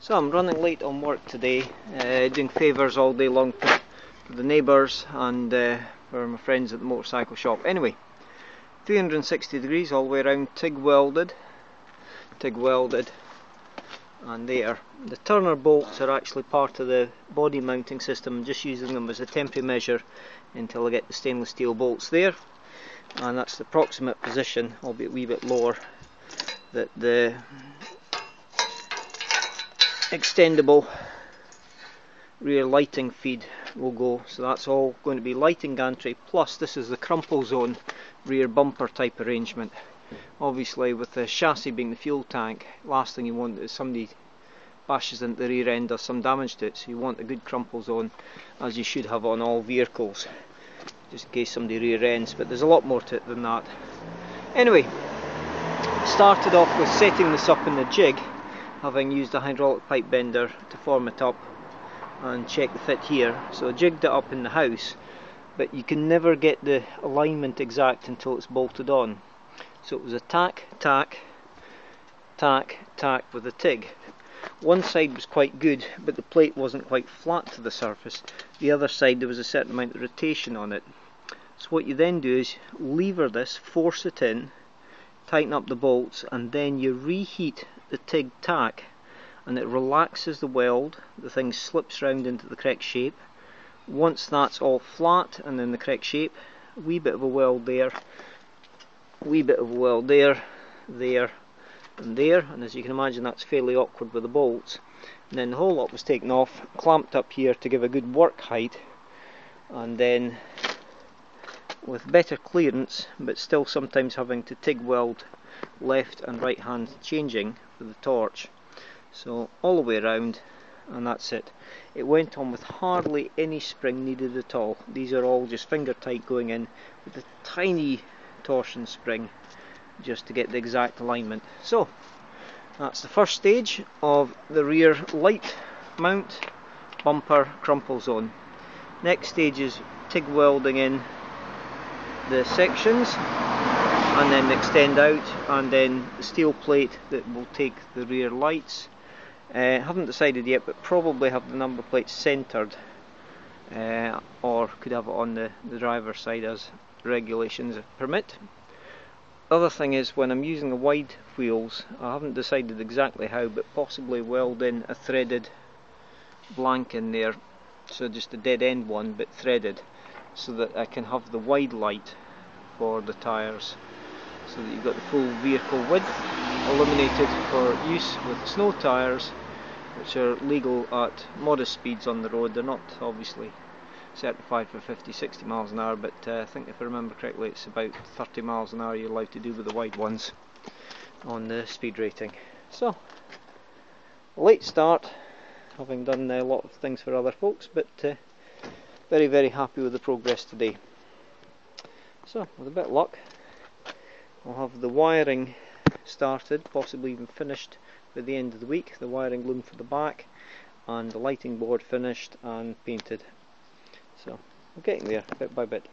So I'm running late on work today, doing favours all day long for the neighbours and for my friends at the motorcycle shop. Anyway, 360 degrees all the way around, TIG welded, and there. The turner bolts are actually part of the body mounting system. I'm just using them as a temporary measure until I get the stainless steel bolts there, and that's the approximate position, albeit a wee bit lower, that the extendable rear lighting feed will go. So that's all going to be lighting gantry, plus this is the crumple zone rear bumper type arrangement. Obviously with the chassis being the fuel tank, last thing you want is somebody bashes into the rear end or some damage to it, so you want a good crumple zone, as you should have on all vehicles, just in case somebody rear ends, but there's a lot more to it than that. Anyway, started off with setting this up in the jig, having used a hydraulic pipe bender to form it up and check the fit here. So I jigged it up in the house, but you can never get the alignment exact until it's bolted on. So it was a tack, tack, tack, tack with a TIG. One side was quite good, but the plate wasn't quite flat to the surface. The other side there was a certain amount of rotation on it. So what you then do is lever this, force it in, tighten up the bolts, and then you reheat the TIG tack and it relaxes the weld. The thing slips round into the correct shape. Once that's all flat and in the correct shape, a wee bit of a weld there, wee bit of a weld there, there and there, and as you can imagine that's fairly awkward with the bolts. And then the whole lot was taken off, clamped up here to give a good work height, and then with better clearance, but still sometimes having to TIG weld left and right hand changing for the torch. So all the way around, and that's it. It went on with hardly any spring needed at all. These are all just finger tight going in with a tiny torsion spring just to get the exact alignment. So that's the first stage of the rear light mount bumper crumple zone. Next stage is TIG welding in the sections and then extend out, and then the steel plate that will take the rear lights. Haven't decided yet, but probably have the number plates centred, or could have it on the driver's side as regulations permit. Other thing is, when I'm using the wide wheels, I haven't decided exactly how, but possibly weld in a threaded blank in there, so just a dead end one but threaded, so that I can have the wide light for the tyres, so that you've got the full vehicle width illuminated for use with snow tyres, which are legal at modest speeds on the road. They're not obviously certified for 50-60 miles an hour, but I think if I remember correctly it's about 30 miles an hour you're allowed to do with the wide ones on the speed rating. So, a late start, having done a lot of things for other folks, but very, very happy with the progress today. So, with a bit of luck, I'll have the wiring started, possibly even finished by the end of the week, the wiring loom for the back, and the lighting board finished and painted. So, we're getting there bit by bit.